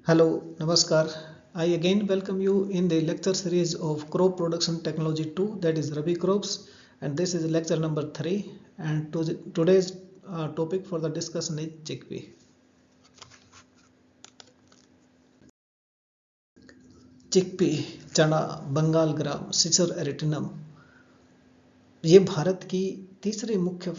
Hello, Namaskar. I again welcome you in the lecture series of Crop Production Technology 2, that is Rabi Crops, and this is lecture number 3. And today's topic for the discussion is chickpea. Chickpea, चना, बंगाल ग्राम, सिसर arietinum, ये भारत की तीसरी मुख्य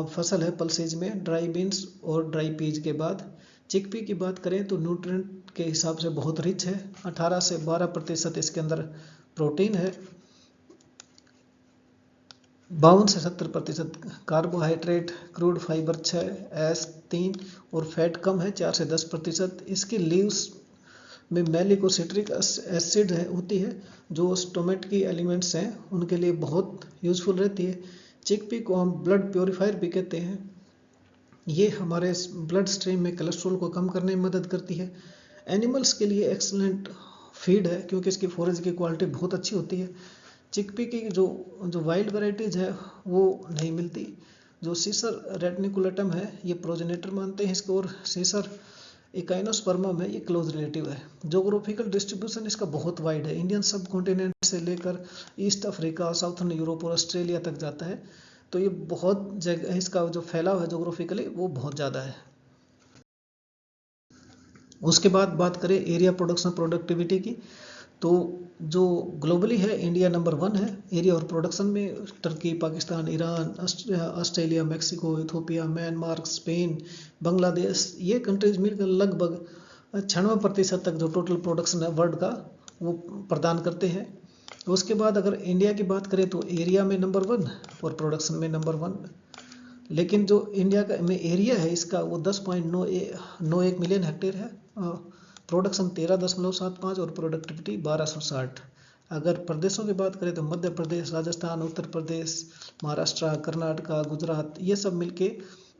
फसल है pulses में, dry beans और dry Ps के बाद। चिकपी की बात करें तो न्यूट्रिएंट के हिसाब से बहुत रिच है। 18 से 12% इसके अंदर प्रोटीन है, 52 से 70% कार्बोहाइड्रेट, क्रूड फाइबर 6, एस 3 और फैट कम है 4 से 10%। इसकी लीव्स में मैलिक और सिट्रिक एसिड होती है जो स्टोमेट की एलिमेंट्स हैं उनके लिए बहुत यूजफुल रहती है। चिकपी को हम ब्लड प्योरीफायर भी कहते हैं। ये हमारे ब्लड स्ट्रीम में कोलेस्ट्रॉल को कम करने में मदद करती है। एनिमल्स के लिए एक्सलेंट फीड है क्योंकि इसकी फोरेज की क्वालिटी बहुत अच्छी होती है। चिकपी की जो वाइल्ड वैरायटीज है वो नहीं मिलती। जो सीसर रेटिनिकुलेटम है ये प्रोजेनेटर मानते हैं इसको, और सीसर इकाइनोस्पर्मम है ये क्लोज रिलेटिव है। जोग्राफिकल डिस्ट्रीब्यूशन इसका बहुत वाइड है, इंडियन सब कॉन्टिनेंट से लेकर ईस्ट अफ्रीका, साउथर्न यूरोप और ऑस्ट्रेलिया तक जाता है। तो ये बहुत जगह इसका जो फैलाव है जोग्राफिकली वो बहुत ज़्यादा है। उसके बाद बात करें एरिया प्रोडक्शन प्रोडक्टिविटी की, तो जो ग्लोबली है इंडिया नंबर 1 है एरिया और प्रोडक्शन में। Turkey, Pakistan, Iran, Australia, Mexico, Ethiopia, Myanmar, Spain, Bangladesh, ये कंट्रीज मिलकर लगभग 96% तक जो टोटल प्रोडक्शन है वर्ल्ड का वो प्रदान करते हैं। उसके बाद अगर इंडिया की बात करें तो एरिया में नंबर 1 और प्रोडक्शन में नंबर 1। लेकिन जो इंडिया का में एरिया है इसका वो 10.91 मिलियन हेक्टेयर है, प्रोडक्शन 13.75 और प्रोडक्टिविटी 1260। अगर प्रदेशों की बात करें तो मध्य प्रदेश, राजस्थान, उत्तर प्रदेश, महाराष्ट्र, कर्नाटका, गुजरात, ये सब मिलके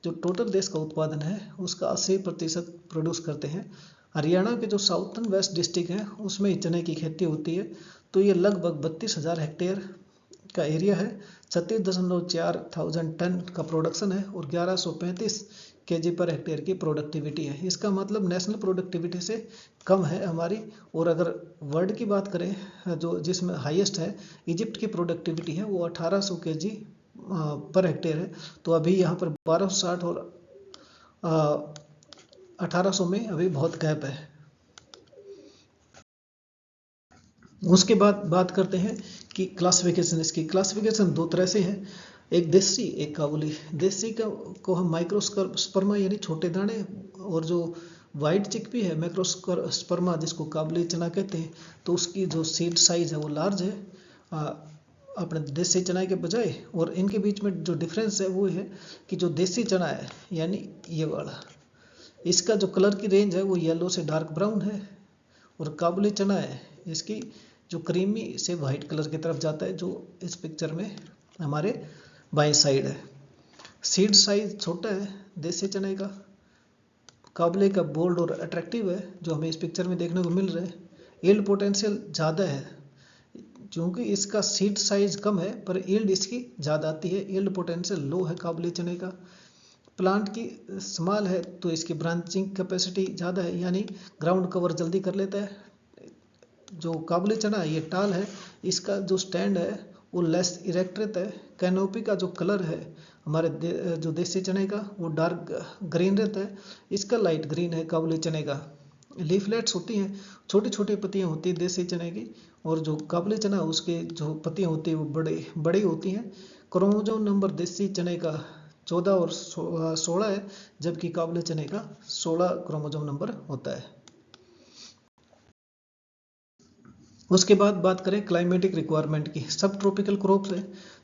जो टोटल देश का उत्पादन है उसका 80% प्रोड्यूस करते हैं। हरियाणा के जो साउथर्न वेस्ट डिस्ट्रिक्ट हैं उसमें चने की खेती होती है, तो ये लगभग 32,000 हेक्टेयर का एरिया है। 36.4 थाउजेंड टन का प्रोडक्शन है और 1135 केजी पर हेक्टेयर की प्रोडक्टिविटी है। इसका मतलब नेशनल प्रोडक्टिविटी से कम है हमारी। और अगर वर्ल्ड की बात करें जो जिसमें हाईएस्ट है, इजिप्ट की प्रोडक्टिविटी है वो 1800 केजी पर हेक्टेयर है। तो अभी यहाँ पर 1260 और 1800 में अभी बहुत गैप है। उसके बाद बात करते हैं कि क्लासिफिकेशन, इसकी क्लासिफिकेशन 2 तरह से है, एक देसी एक काबुली। देसी का को हम माइक्रोस्पर्मा यानी छोटे दाने, और जो वाइट चिकपी है मैक्रोस्पर्मा जिसको काबुली चना कहते हैं, तो उसकी जो सीड साइज है वो लार्ज है अपने देसी चना के बजाय। और इनके बीच में जो डिफरेंस है वो है कि जो देसी चना है यानी ये वाला, इसका जो कलर की रेंज है वो येलो से डार्क ब्राउन है, और काबुली चना है इसकी जो क्रीमी से वाइट कलर की तरफ जाता है, जो इस पिक्चर में हमारे बाएं साइड है। सीड साइज छोटा है देसी चने का, काबुली का बोल्ड और अट्रैक्टिव है जो हमें इस पिक्चर में देखने को मिल रहा है। यील्ड पोटेंशियल ज़्यादा है क्योंकि इसका सीड साइज कम है पर यील्ड इसकी ज़्यादा आती है। यील्ड पोटेंशियल लो है काबुली चने का। प्लांट की स्मॉल है तो इसकी ब्रांचिंग कैपेसिटी ज़्यादा है यानी ग्राउंड कवर जल्दी कर लेता है। जो काबुली चना ये टाल है, इसका जो स्टैंड है वो लेस इरेक्ट रहता है। कैनोपी का जो कलर है हमारे जो देसी चने का वो डार्क ग्रीन रहता है, इसका लाइट ग्रीन है काबुली चने का। लीफलेट्स होती हैं, छोटी छोटी पत्तियां होती हैं देसी चने की, और जो काबुली चना उसके जो पत्तियां होती हैं वो बड़ी होती हैं। क्रोमोसोम नंबर देसी चने का 14 और 16 है, जबकि काबुली चने का 16 क्रोमोसोम नंबर होता है। उसके बाद बात करें क्लाइमेटिक रिक्वायरमेंट की। सब ट्रॉपिकल क्रॉप्स है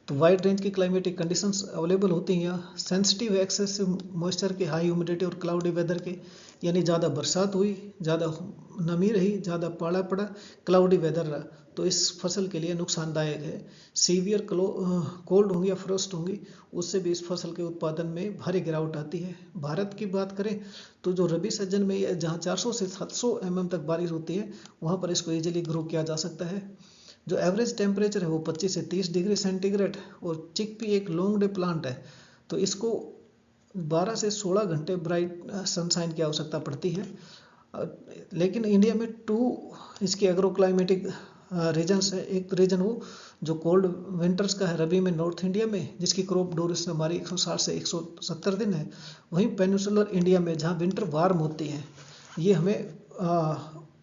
तो वाइड रेंज की क्लाइमेटिक कंडीशंस अवेलेबल होती हैं यहाँ। सेंसिटिव एक्सेसिव मॉइस्चर के, हाई ह्यूमिडिटी और क्लाउडी वेदर के, यानी ज़्यादा बरसात हुई, ज़्यादा नमी रही, ज़्यादा पाला पड़ा, क्लाउडी वेदर रहा, तो इस फसल के लिए नुकसानदायक है। सीवियर कोल्ड होंगी या फ्रोस्ट होंगी उससे भी इस फसल के उत्पादन में भारी गिरावट आती है। भारत की बात करें तो जो रबी सीजन में जहाँ 400 से 700 mm तक बारिश होती है वहाँ पर इसको इजीली ग्रो किया जा सकता है। जो एवरेज टेम्परेचर है वो 25 से 30 डिग्री सेंटीग्रेड, और चिकपी एक लॉन्ग डे प्लांट है तो इसको 12 से 16 घंटे ब्राइट सनशाइन की आवश्यकता पड़ती है। लेकिन इंडिया में 2 इसके एग्रो क्लाइमेटिक रीजन्स है। एक रीजन वो जो कोल्ड विंटर्स का है रबी में नॉर्थ इंडिया में, जिसकी क्रॉप ड्यूरेशन हमारी 160 से 170 दिन है। वहीं पेनिनसुलर इंडिया में जहाँ विंटर वार्म होती है, ये हमें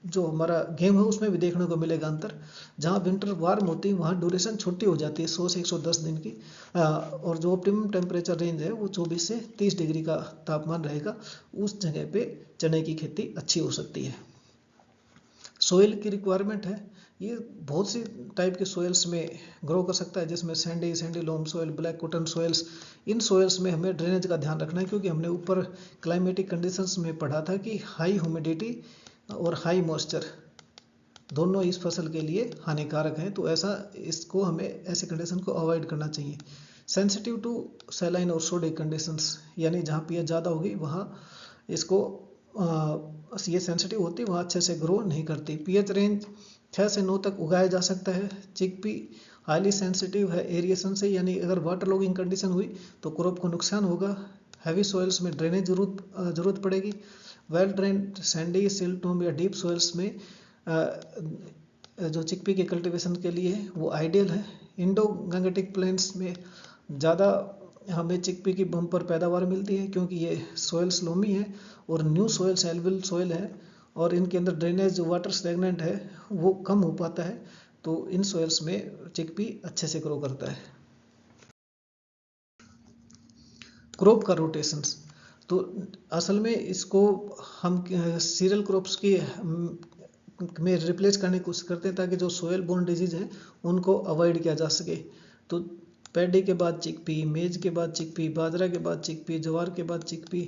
जो हमारा गेम है उसमें भी देखने को मिलेगा अंतर। जहाँ विंटर वार्म होती है वहाँ ड्यूरेशन छोटी हो जाती है 100 से 110 दिन की, और जो ऑप्टिमम टेम्परेचर रेंज है वो 24 से 30 डिग्री का तापमान रहेगा। उस जगह पे चने की खेती अच्छी हो सकती है। सोइल की रिक्वायरमेंट है, ये बहुत सी टाइप के सोइल्स में ग्रो कर सकता है, जिसमें सैंडी लोम सोइल, ब्लैक कॉटन सोइल्स। इन सोइल्स में हमें ड्रेनेज का ध्यान रखना है, क्योंकि हमने ऊपर क्लाइमेटिक कंडीशंस में पढ़ा था कि हाई ह्यूमिडिटी और हाई मॉइस्चर दोनों इस फसल के लिए हानिकारक हैं। तो इसको हमें ऐसे कंडीशन को अवॉइड करना चाहिए। सेंसिटिव टू सैलाइन और सोडिक कंडीशंस, यानी जहाँ पीएच ज़्यादा होगी वहाँ इसको ये सेंसिटिव होती है, वहाँ अच्छे से ग्रो नहीं करती। पीएच रेंज 6 से 9 तक उगाया जा सकता है। चिकपी हाईली सेंसिटिव है एरिएशन से, यानी अगर वाटर लॉगिंग कंडीशन हुई तो क्रॉप को नुकसान होगा। हैवी सॉइल्स में ड्रेनेज जरूरत पड़ेगी। वेल ड्रेन्ड सैंडी, सिल्टोम या डीप सॉइल्स में जो चिकपी के कल्टीवेशन के लिए वो आइडियल है। इंडो गंगेटिक प्लेन्स में ज़्यादा हमें चिकपी की बम्पर पैदावार मिलती है, क्योंकि ये सॉइल्स लोमी है और न्यू सॉइल्स एल्विल सॉइल है, और इनके अंदर ड्रेनेज जो वाटर स्टैग्नेंट है वो कम हो पाता है। तो इन सॉइल्स में चिकपी अच्छे से ग्रो करता है। क्रॉप का रोटेशंस, तो असल में इसको हम सीरियल क्रॉप्स की में रिप्लेस करने की कोशिश करते हैं, ताकि जो सोयल बोर्न डिजीज है उनको अवॉइड किया जा सके। तो पैडी के बाद चिकपी, मेज के बाद चिकपी, बाजरा के बाद चिकपी, ज्वार के बाद चिकपी,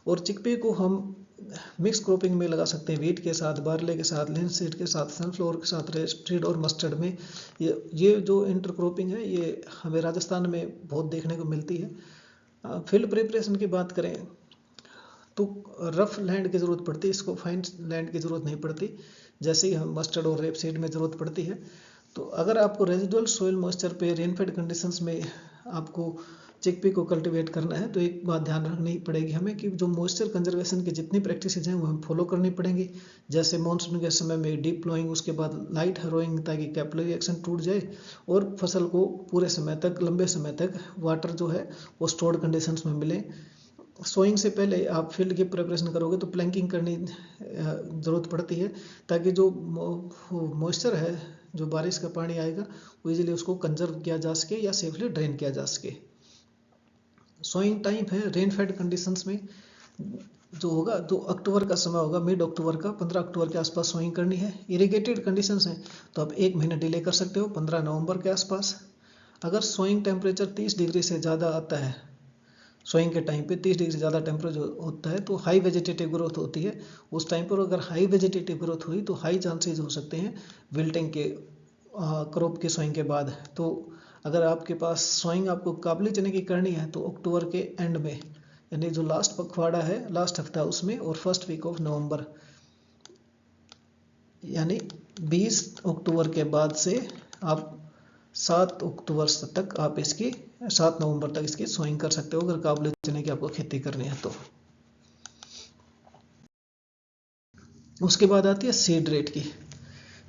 और चिकपी को हम मिक्स क्रॉपिंग में लगा सकते हैं, वीट के साथ, बार्ले के साथ, लिनसीड के साथ, सनफ्लावर के साथ, रेपसीड और मस्टर्ड में। ये जो इंटर क्रॉपिंग है ये हमें राजस्थान में बहुत देखने को मिलती है। फील्ड प्रिपरेशन की बात करें तो रफ लैंड की ज़रूरत पड़ती है, इसको फाइन लैंड की ज़रूरत नहीं पड़ती, जैसे ही हम मस्टर्ड और रेपसीड में ज़रूरत पड़ती है। तो अगर आपको रेजिडुअल सोइल मॉइस्चर पे रेनफेड कंडीशंस में आपको चिकपी को कल्टीवेट करना है, तो एक बात ध्यान रखनी पड़ेगी हमें कि जो मॉइस्चर कंजर्वेशन की जितनी प्रैक्टिसेज हैं वो हम फॉलो करनी पड़ेंगी। जैसे मानसून के समय में डीप प्लोइंग, उसके बाद लाइट हरोइंग, ताकि कैपिलरी एक्शन टूट जाए और फसल को पूरे समय तक, लंबे समय तक वाटर जो है वो स्टोर्ड कंडीशंस में मिले। सोइंग से पहले आप फील्ड की प्रिपरेशन करोगे तो प्लैंकिंग करनी ज़रूरत पड़ती है, ताकि जो मॉइस्चर है, जो बारिश का पानी आएगा, वो इजीली उसको कंजर्व किया जा सके या सेफली ड्रेन किया जा सके। सोइंग टाइम है रेन फेड कंडीशंस में जो होगा, तो अक्टूबर का समय होगा, मिड अक्टूबर का, 15 अक्टूबर के आसपास सोइंग करनी है। इरिगेटेड कंडीशंस हैं तो आप 1 महीना डिले कर सकते हो, 15 नवंबर के आसपास। अगर सोइंग टेम्परेचर 30 डिग्री से ज़्यादा आता है, सोइंग के टाइम पे 30 डिग्री से ज़्यादा टेम्परेचर होता है, तो हाई वेजिटेटिव ग्रोथ होती है। उस टाइम पर अगर हाई वेजिटेटिव ग्रोथ हुई तो हाई चांसेस हो सकते हैं विल्टिंग के, क्रॉप के सोइंग के बाद। तो अगर आपके पास सोइंग आपको काबुली चने की करनी है तो अक्टूबर के एंड में, यानी जो लास्ट पखवाड़ा है, लास्ट हफ्ता उसमें, और फर्स्ट वीक ऑफ नवंबर, यानी 20 अक्टूबर के बाद से आप 7 अक्टूबर तक आप इसकी 7 नवंबर तक इसकी सोइंग कर सकते हो, अगर काबुली चने की आपको खेती करनी है तो। उसके बाद आती है सीड रेट की।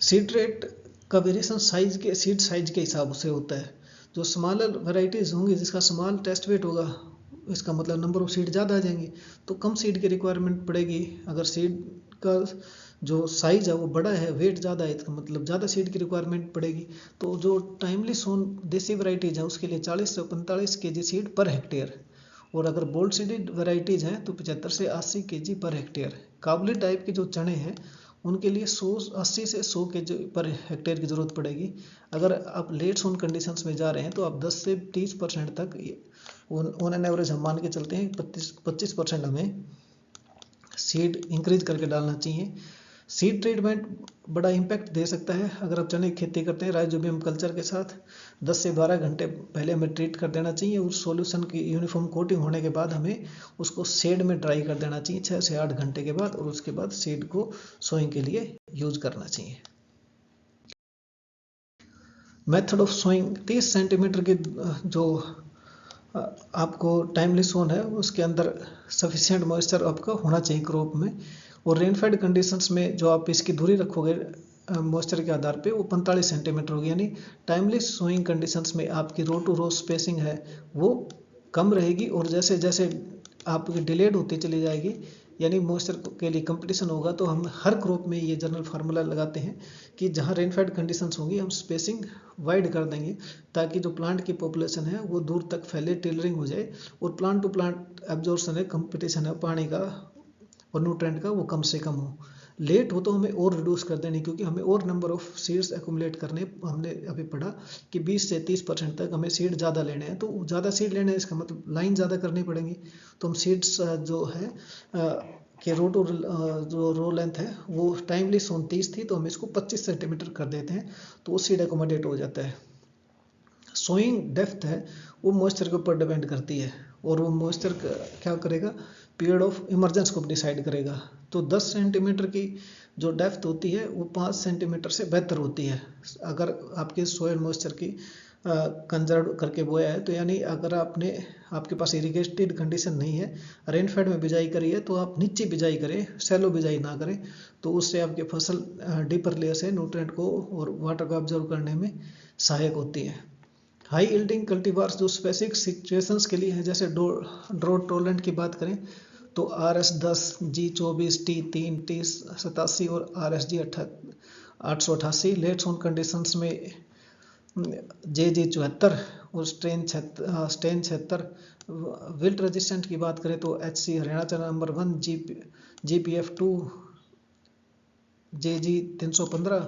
सीड रेट का वेरिएशन सीड साइज के हिसाब से होता है। जो स्मॉलर वैरायटीज होंगी, जिसका स्मॉल टेस्ट वेट होगा, इसका मतलब नंबर ऑफ सीड ज़्यादा आ जाएंगे, तो कम सीड की रिक्वायरमेंट पड़ेगी। अगर सीड का जो साइज है वो बड़ा है, वेट ज़्यादा है, इसका मतलब ज़्यादा सीड की रिक्वायरमेंट पड़ेगी। तो जो टाइमली सोन देसी वैरायटीज़ हैं उसके लिए 40 से 45 kg सीड पर हेक्टेयर, और अगर बोल्ड सीडेड वैरायटीज़ हैं तो 75 से 80 kg पर हेक्टेयर। काबुली टाइप के जो चने हैं उनके लिए 80 से 100 kg पर हेक्टेयर की ज़रूरत पड़ेगी। अगर आप लेट सोन कंडीशंस में जा रहे हैं तो आप 10 से 30% तक, ऑन एन एवरेज हम मान के चलते हैं 25% हमें सीड इंक्रीज करके डालना चाहिए। सीड ट्रीटमेंट बड़ा इम्पैक्ट दे सकता है। अगर आप चने की खेती करते हैं राइजोबियम कल्चर के साथ, 10 से 12 घंटे पहले हमें ट्रीट कर देना चाहिए। उस सॉल्यूशन की यूनिफॉर्म कोटिंग होने के बाद हमें उसको शेड में ड्राई कर देना चाहिए 6 से 8 घंटे के बाद, और उसके बाद सीड को सोइंग के लिए यूज करना चाहिए। मेथड ऑफ सोइंग, 30 सेंटीमीटर की जो आपको टाइमली सोन है उसके अंदर सफिशिएंट मॉइस्चर आपका होना चाहिए क्रॉप में, और रेनफेड कंडीशंस में जो आप इसकी दूरी रखोगे मॉइस्चर के आधार पे वो 45 सेंटीमीटर होगी, यानी टाइमली सोइंग कंडीशंस में आपकी रो टू रो स्पेसिंग है वो कम रहेगी, और जैसे जैसे आपकी डिलेड होती चली जाएगी यानी मॉइस्चर के लिए कंपटीशन होगा, तो हम हर क्रॉप में ये जनरल फार्मूला लगाते हैं कि जहाँ रेनफेड कंडीशंस होंगी हम स्पेसिंग वाइड कर देंगे ताकि जो प्लांट की पॉपुलेशन है वो दूर तक फैले, टेलरिंग हो जाए, और प्लांट टू प्लांट एब्जॉर्प्शन है, कंपटीशन है पानी का और न्यूट्रेंट का वो कम से कम हो। लेट हो तो हमें और रिड्यूस कर देनी, क्योंकि हमें और नंबर ऑफ सीड्स एक्यूमुलेट करने, हमने अभी पढ़ा कि 20 से 30% तक हमें सीड ज़्यादा लेने हैं, तो ज़्यादा सीड लेने हैं इसका मतलब लाइन ज़्यादा करनी पड़ेंगी। तो हम सीड्स जो है कि रो टू जो रो लेंथ है वो टाइमली 29 थी, तो हम इसको 25 सेंटीमीटर कर देते हैं, तो वो सीड एकोमोडेट हो जाता है। सोइंग डेप्थ है वो मॉइस्चर के ऊपर डिपेंड करती है, और वो मॉइस्चर क्या करेगा, पीरियड ऑफ इमरजेंस को डिसाइड करेगा। तो 10 सेंटीमीटर की जो डेप्थ होती है वो 5 सेंटीमीटर से बेहतर होती है अगर आपके सोयल मॉइस्चर की कंजर्व करके बोया है, तो यानी अगर आपके पास इरिगेटेड कंडीशन नहीं है, रेनफेड में बिजाई करी है, तो आप नीचे बिजाई करें, सैलो बिजाई ना करें, तो उससे आपकी फसल डीपर लेयर से न्यूट्रिएंट को और वाटर को ऑब्जर्व करने में सहायक होती है। हाई यील्डिंग कल्टीवार्स जो स्पेसिफिक सिचुएशंस के लिए है, जैसे ड्रॉट टॉलरेंट की बात करें तो RS10, G24, T3, T87 और RSG 888, लेट सोन कंडीशंस में JG74 और स्टेन 76। विल्ट रेजिस्टेंट की बात करें तो HC हरियाणा चना नंबर 1, GPF2, JG 315।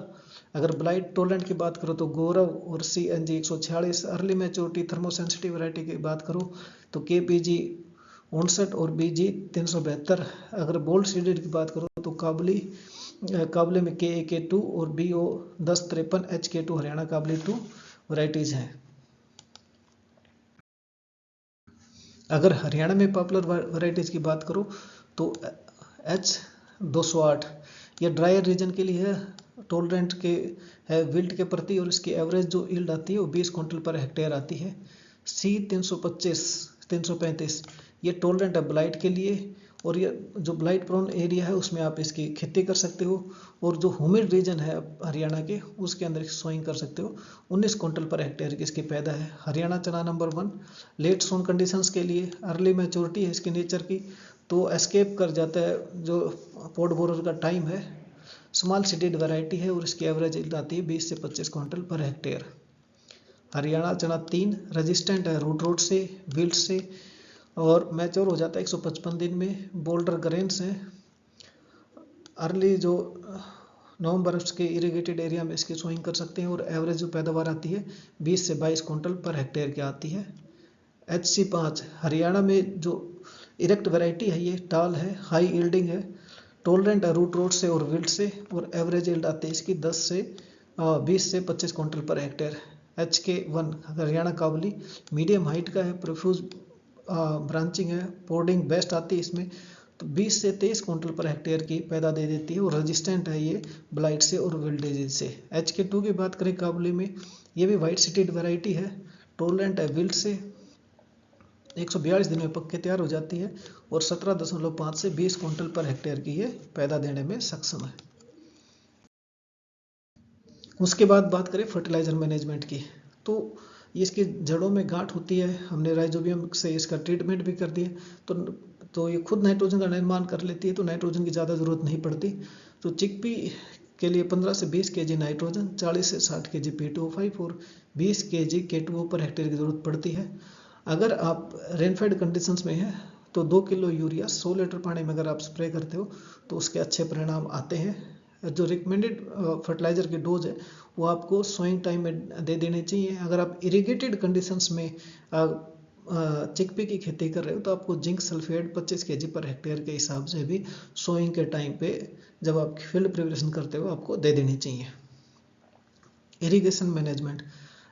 अगर ब्लाइट टोलेंट की बात करो तो गौरव और CNG 146। Early maturity thermosensitive variety की बात करो तो KPG 59 और BG 372। अगर बोल्ड सीडेड की बात करो तो काबुली में KAK2 और BO 1053 HK2 हरियाणा काबुली 2 वैरायटीज हैं। अगर हरियाणा में पॉपुलर वैरायटीज की बात करो तो H208 ये ड्रायर रीजन के लिए है, टॉलरेंट के है विल्ट के प्रति, और इसकी एवरेज जो यील्ड आती है वो 20 क्विंटल पर हेक्टेयर आती है। C325 335 ये टॉलरेंट है ब्लाइट के लिए, और ये जो ब्लाइट प्रोन एरिया है उसमें आप इसकी खेती कर सकते हो, और जो ह्यूमिड रीजन है हरियाणा के उसके अंदर सोइंग कर सकते हो। 19 क्विंटल पर हेक्टेयर की इसकी पैदा है। हरियाणा चना नंबर 1 लेट सोन कंडीशंस के लिए, अर्ली मैच्योरिटी है इसके नेचर की, तो एस्केप कर जाता है जो पॉड बोरर का टाइम है, स्मॉल सीडेड वैरायटी है, और इसकी एवरेज यील्ड आती है 20 से 25 क्विंटल पर हेक्टेयर। हरियाणा चना 3 रेजिस्टेंट है रूट रोट से, विल्ट से, और मैच्योर हो जाता है 155 दिन में। बोल्डर ग्रेन्स हैं, अर्ली जो नवंबर के इरिगेटेड एरिया में इसकी सोइंग कर सकते हैं, और एवरेज जो पैदावार आती है 20 से 22 क्विंटल पर हेक्टेयर की आती है। HC5 हरियाणा में जो इरेक्ट वैरायटी है, ये टाल है, हाई यील्डिंग है, टॉलरेंट है रूट रोट से और विल्ट से, और एवरेज यील्ड आती है इसकी 20 से 25 quintal per hectare. HK1 Haryana काबुली मीडियम हाइट का है, प्रोफ्यूज ब्रांचिंग है, पोर्डिंग बेस्ट आती है इसमें, तो 20 से 23 क्विंटल पर हेक्टेयर की पैदा दे देती है, और रेजिस्टेंट है ये ब्लाइट से और विल्ट डिजीज से। HK2 की बात करें काबुली में, ये भी वाइट सीटेड वैरायटी है, टॉलरेंट है विल्ट से, 142 दिन में पक के तैयार हो जाती है, और 17.5 से 20 क्विंटल पर हेक्टेयर की ये पैदा देने में सक्षम है। उसके बाद बात करें फर्टिलाइजर मैनेजमेंट की, तो इसकी जड़ों में गांठ होती है, हमने राइजोबियम से इसका ट्रीटमेंट भी कर दिया, तो ये खुद नाइट्रोजन का निर्माण कर लेती है, तो नाइट्रोजन की ज़्यादा ज़रूरत नहीं पड़ती। तो चिकपी के लिए 15 से 20 kg नाइट्रोजन, 40 से 60 kg P2O5 और 20 kg K2O पर हेक्टेयर की ज़रूरत पड़ती है। अगर आप रेनफेड कंडीशंस में हैं तो 2 किलो यूरिया 100 लीटर पानी में अगर आप स्प्रे करते हो तो उसके अच्छे परिणाम आते हैं। जो रिकमेंडेड फर्टिलाइज़र की डोज है वो आपको सोइंग टाइम में दे देने चाहिए। अगर आप इरिगेटेड कंडीशंस में चिकपी की खेती कर रहे हो तो आपको zinc sulphate 25 kg per hectare के हिसाब से भी सोइंग के टाइम पे जब आप फील्ड प्रिपरेशन करते हो आपको दे देनी चाहिए। इरिगेशन मैनेजमेंट,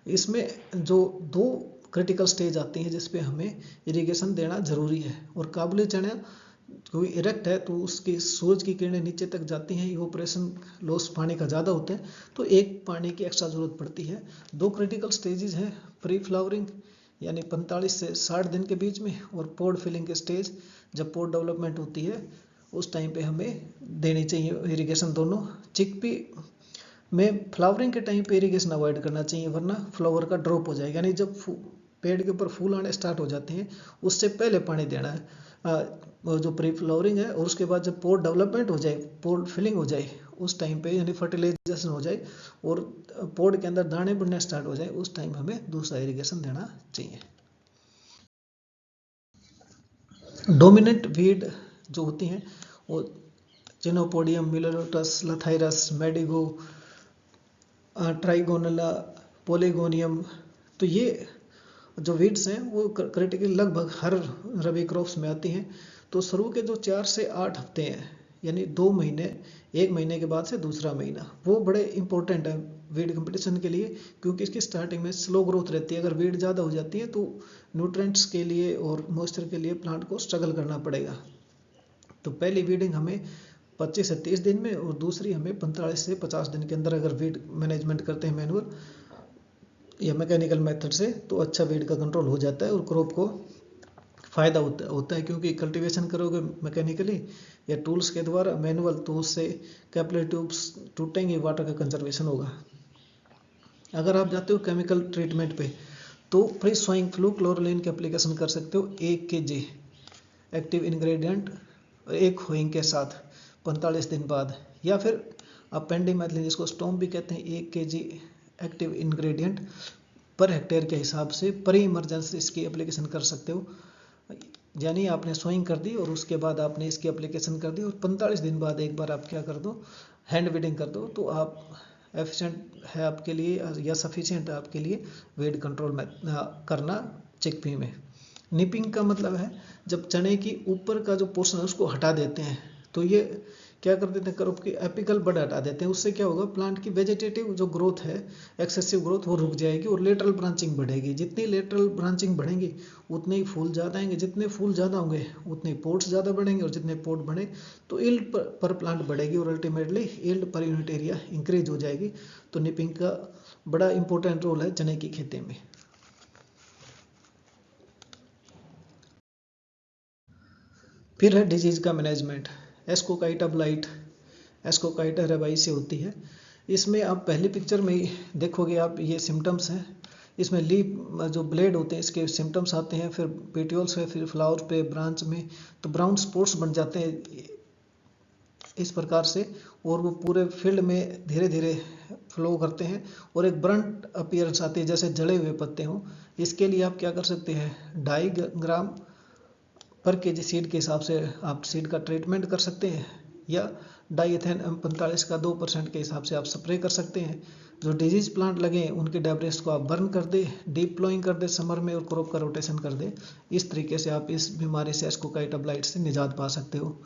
इसमें जो 2 क्रिटिकल स्टेज आती हैं जिस पे हमें इरिगेशन देना ज़रूरी है, और काबुली चना क्योंकि इरेक्ट है तो उसकी सूरज की किरणें नीचे तक जाती हैं, इवोपरेशन लॉस पानी का ज़्यादा होता है, तो एक पानी की एक्स्ट्रा ज़रूरत पड़ती है। 2 क्रिटिकल स्टेजेस हैं, प्री फ्लावरिंग यानी 45 से 60 दिन के बीच में, और पोड फिलिंग के स्टेज जब पोड डेवलपमेंट होती है उस टाइम पे हमें देनी चाहिए इरिगेशन दोनों। चिकपी में फ्लावरिंग के टाइम पे इरिगेशन अवॉइड करना चाहिए, वरना फ्लावर का ड्रॉप हो जाएगा। यानी जब पेड़ के ऊपर फूल आने स्टार्ट हो जाते हैं उससे पहले पानी देना है, वो जो प्री फ्लावरिंग है। और उसके बाद जब पोड डेवलपमेंट हो जाए, पोड फिलिंग हो जाए, उस टाइम पे यानी फर्टिलाइजेशन हो जाए और पोड के अंदर दाने बढ़ने स्टार्ट हो जाए, उस टाइम हमें दूसरा इरिगेशन देना चाहिए। डोमिनेंट वीड जो होती हैं वो चिनोपोडियम, मिलोलोटस, लथाइरस, मेडिगो, ट्राइगोनला, पोलिगोनियम। तो ये जो वीड्स हैं वो क्रिटिकल लगभग हर रबी क्रॉप्स में आती हैं। तो शुरू के जो 4 से 8 हफ्ते हैं, यानी 2 महीने, 1 महीने के बाद से दूसरा महीना, वो बड़े इंपॉर्टेंट है वीड कंपटीशन के लिए, क्योंकि इसकी स्टार्टिंग में स्लो ग्रोथ रहती है। अगर वीड ज़्यादा हो जाती है तो न्यूट्रेंट्स के लिए और मॉइस्चर के लिए प्लांट को स्ट्रगल करना पड़ेगा। तो पहली वीडिंग हमें 25 से 30 दिन में और दूसरी हमें 45 से 50 दिन के अंदर अगर वीड मैनेजमेंट करते हैं मैनुअल या मैकेनिकल मेथड से, तो अच्छा वीड का कंट्रोल हो जाता है और क्रॉप को फ़ायदा होता है। क्योंकि कल्टीवेशन करोगे मैकेनिकली या टूल्स के द्वारा, मैनुअल, तो उससे कैपिलरी ट्यूब्स टूटेंगे, वाटर का कंजर्वेशन होगा। अगर आप जाते हो केमिकल ट्रीटमेंट पे तो प्री स्वाइंग फ्लू क्लोरोलिन की एप्लीकेशन कर सकते हो 1 kg एक्टिव इंग्रेडिएंट 1 होइंग के साथ 45 दिन बाद, या फिर आप पेंडिमेथलिन जिसको स्टोम भी कहते हैं 1 kg active ingredient per hectare के हिसाब से प्री इमरजेंसी इसकी एप्लीकेशन कर सकते हो। यानी आपने सोइंग कर दी और उसके बाद आपने इसकी एप्लीकेशन कर दी और 45 दिन बाद एक बार आप क्या कर दो, हैंड वीडिंग कर दो, तो आप एफिशिएंट है आपके लिए या सफिशिएंट है आपके लिए वीड कंट्रोल में करना चिकपी में। निपिंग का मतलब है जब चने की ऊपर का जो पोर्शन है उसको हटा देते हैं, तो ये क्या कर देते हैं, क्रॉप की एपिकल बड हटा देते हैं। उससे क्या होगा, प्लांट की वेजिटेटिव जो ग्रोथ है, एक्सेसिव ग्रोथ, वो रुक जाएगी और लेटरल ब्रांचिंग बढ़ेगी। जितनी लेटरल ब्रांचिंग बढ़ेंगी उतने ही फूल ज़्यादा आएंगे, जितने फूल ज़्यादा होंगे उतने पोट्स ज़्यादा बढ़ेंगे, और जितने पोट बढ़े तो ईल्ड पर प्लांट बढ़ेगी और ultimately yield per unit area increase हो जाएगी। तो निपिंग का बड़ा इंपॉर्टेंट रोल है चने की खेती में। फिर है डिजीज़ का management. Ascochyta blight, ascochyta rabbi से होती है। इसमें आप पहली पिक्चर में ही देखोगे आप, ये सिम्टम्स हैं। इसमें लीफ जो ब्लेड होते हैं इसके सिम्टम्स आते हैं, फिर पेटियोल्स है, फिर फ्लावर पे, ब्रांच में तो ब्राउन स्पॉट्स बन जाते हैं इस प्रकार से, और वो पूरे फील्ड में धीरे धीरे फ्लो करते हैं और एक ब्रंट अपीयरेंस आती है जैसे जले हुए पत्ते हों। इसके लिए आप क्या कर सकते हैं, 2.5 ग्राम पर केजी सीड के हिसाब से आप सीड का ट्रीटमेंट कर सकते हैं, या डाइएथेन M45 का 2% के हिसाब से आप स्प्रे कर सकते हैं। जो डिजीज प्लांट लगे उनके डेब्रिस को आप बर्न कर दे, डीप प्लोइंग कर दे समर में और क्रॉप का रोटेशन कर दे। इस तरीके से आप इस बीमारी से, एस्कोकाइटा ब्लाइट से निजात पा सकते हो।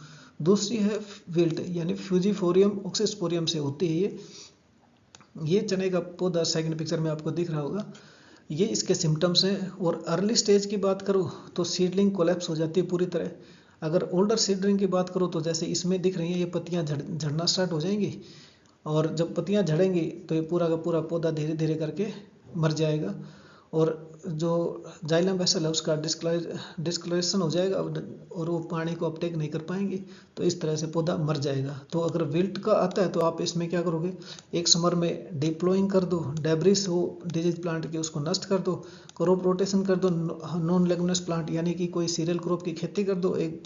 दूसरी है विल्ट, यानी फ्यूजीफोरियम ऑक्सीस्पोरियम से होती है ये चने का पौधा सेकंड पिक्चर में आपको दिख रहा होगा। ये इसके सिम्टम्स हैं। और अर्ली स्टेज की बात करूँ तो सीडलिंग कोलैप्स हो जाती है पूरी तरह। अगर ओल्डर सीडलिंग की बात करूँ तो जैसे इसमें दिख रही है, ये पत्तियां झड़ना स्टार्ट हो जाएंगी, और जब पत्तियां झड़ेंगी तो ये पूरा का पूरा पौधा धीरे धीरे करके मर जाएगा, और जो जाइलम वेसल है उसका डिस्कलरेशन हो जाएगा और वो पानी को अपटेक नहीं कर पाएंगे, तो इस तरह से पौधा मर जाएगा। तो अगर विल्ट का आता है तो आप इसमें क्या करोगे, एक समर में डिप्लोइंग कर दो, डेब्रिस हो डिजीज प्लांट की उसको नष्ट कर दो, क्रॉप रोटेशन कर दो, नॉन लेगुमिनस प्लांट यानी कि कोई सीरियल क्रॉप की खेती कर दो, एक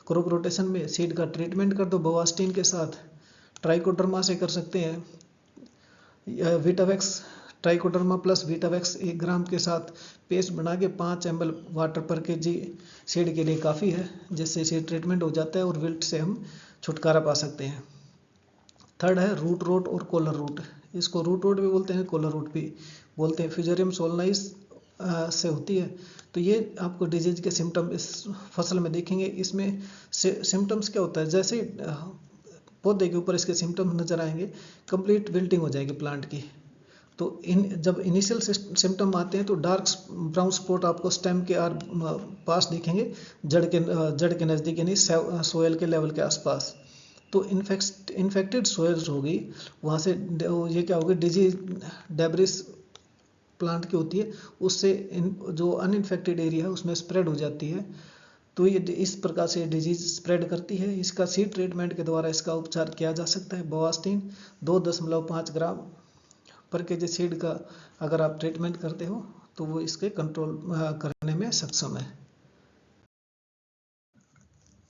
क्रॉप रोटेशन में सीड का ट्रीटमेंट कर दो बवास्टिन के साथ, ट्राइकोडर्मा से कर सकते हैं, विटावेक्स ट्राइकोडर्मा प्लस विटावेक्स 1 ग्राम के साथ पेस्ट बना के 5 ml वाटर पर केजी सीड के लिए काफ़ी है, जिससे सीड ट्रीटमेंट हो जाता है और विल्ट से हम छुटकारा पा सकते हैं। थर्ड है रूट रोट और कॉलर रूट। इसको रूट रोट भी बोलते हैं, कॉलर रूट भी बोलते हैं। फ्यूजेरियम सोलनाइस से होती है। तो ये आपको डिजीज के सिम्टम इस फसल में देखेंगे। इसमें सिम्टम्स क्या होता है, जैसे पौधे के ऊपर इसके सिम्टम्स नजर आएंगे, कंप्लीट विल्टिंग हो जाएगी प्लांट की। तो जब इनिशियल सिम्टम आते हैं तो डार्क ब्राउन स्पॉट आपको स्टेम के पास दिखेंगे, जड़ के नज़दीक, यानी सोयल के लेवल के आसपास। तो इन्फेक्टेड सोयल्स होगी, वहाँ से ये क्या होगी, डिजीज डेब्रिस प्लांट की होती है, उससे जो अनइन्फेक्टेड एरिया है उसमें स्प्रेड हो जाती है। तो ये इस प्रकार से डिजीज स्प्रेड करती है। इसका सीड ट्रीटमेंट के द्वारा इसका उपचार किया जा सकता है। बोआस्टीन 2.5 ग्राम पर केजी सीड का अगर आप ट्रीटमेंट करते हो तो वो इसके कंट्रोल करने में सक्षम है।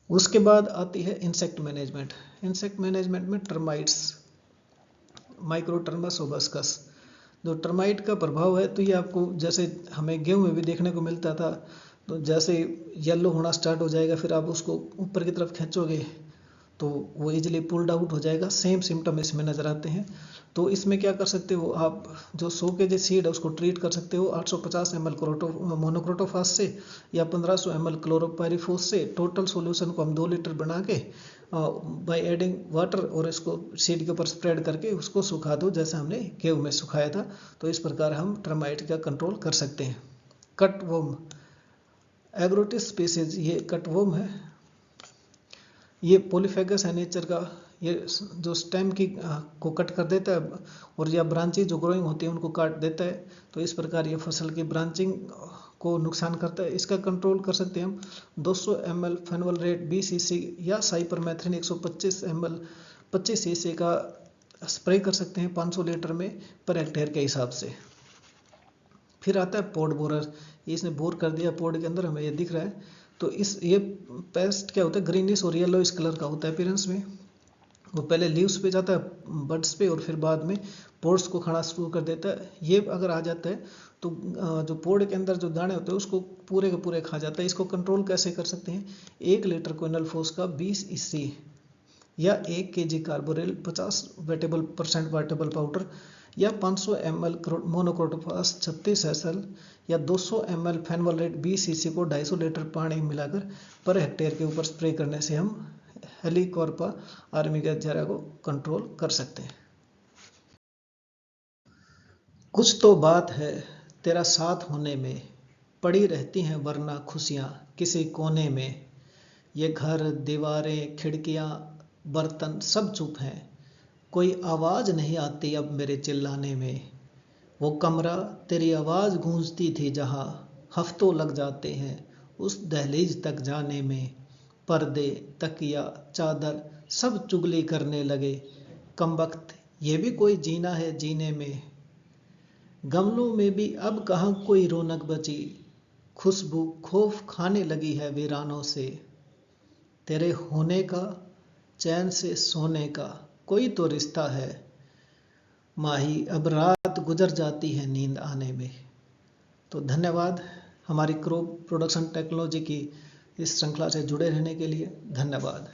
उसके बाद आती है इंसेक्ट मैनेजमेंट। इंसेक्ट मैनेजमेंट में टर्माइट्स, माइक्रोटर्मस ओबस्कस, जो टर्माइट का प्रभाव है तो ये आपको जैसे हमें गेहूं में भी देखने को मिलता था, तो जैसे येलो होना स्टार्ट हो जाएगा, फिर आप उसको ऊपर की तरफ खींचोगे तो वो इजीली पुल्ड आउट हो जाएगा। सेम सिम्टम इसमें नज़र आते हैं। तो इसमें क्या कर सकते हो आप, जो 100 kg सीड है उसको ट्रीट कर सकते हो 850 ml मोनोक्रोटोफास से या 1500 ml क्लोरोपायरीफोस से। टोटल सॉल्यूशन को हम 2 लीटर बना के बाय एडिंग वाटर और इसको सीड के ऊपर स्प्रेड करके उसको सुखा दो, जैसा हमने गेहूं में सुखाया था। तो इस प्रकार हम टर्माइट का कंट्रोल कर सकते हैं। कटवर्म, एग्रोटिस स्पीसीज, ये कटवर्म है। ये पॉलीफेगस है नेचर का। ये जो स्टेम की को कट कर देता है और या ब्रांचेज जो ग्रोइंग होती है उनको काट देता है। तो इस प्रकार ये फसल की ब्रांचिंग को नुकसान करता है। इसका कंट्रोल कर सकते हैं हम 200 ml फेनोल्फ्रेट 20 cc या साइपरमेथ्रिन 125 ml 25 cc का स्प्रे कर सकते हैं 500 लीटर में पर हेक्टेयर के हिसाब से। फिर आता है पॉड बोरर। इसने बोर कर दिया पॉड के अंदर, हमें ये दिख रहा है। तो ये पेस्ट क्या होता है, ग्रीनिश और येलोइश कलर का होता है अपीयरेंस में। वो पहले लीव्स पे जाता है, बड्स पे, और फिर बाद में पोड्स को खाना शुरू कर देता है। ये अगर आ जाता है तो जो पोड के अंदर जो दाने होते हैं उसको पूरे के पूरे खा जाता है। इसको कंट्रोल कैसे कर सकते हैं, 1 लीटर क्विनलफोस का 20 EC या 1 kg कार्बोरिल 50% वेटेबल पाउडर या 500 ml मोनोक्रोटोफास 36 SL या 200 ml फेनोल्फ्रेट 20 cc को 250 लीटर पानी मिलाकर पर हेक्टेयर के ऊपर स्प्रे करने से हम हेलिकोर्पा आर्मिगेजेरा को कंट्रोल कर सकते हैं। कुछ तो बात है तेरा साथ होने में, पड़ी रहती हैं वरना खुशियाँ किसी कोने में। ये घर, दीवारें, खिड़कियाँ, बर्तन सब चुप हैं, कोई आवाज़ नहीं आती अब मेरे चिल्लाने में। वो कमरा तेरी आवाज़ गूंजती थी जहाँ, हफ्तों लग जाते हैं उस दहलीज तक जाने में। पर्दे, तकिया, चादर सब चुगली करने लगे, कमबख्त ये भी कोई जीना है जीने में। गमलों में भी अब कहाँ कोई रौनक बची, खुशबू खौफ खाने लगी है वीरानों से। तेरे होने का, चैन से सोने का कोई तो रिश्ता है, माही अब रात गुजर जाती है नींद आने में। तो धन्यवाद हमारी क्रॉप प्रोडक्शन टेक्नोलॉजी की इस श्रृंखला से जुड़े रहने के लिए। धन्यवाद।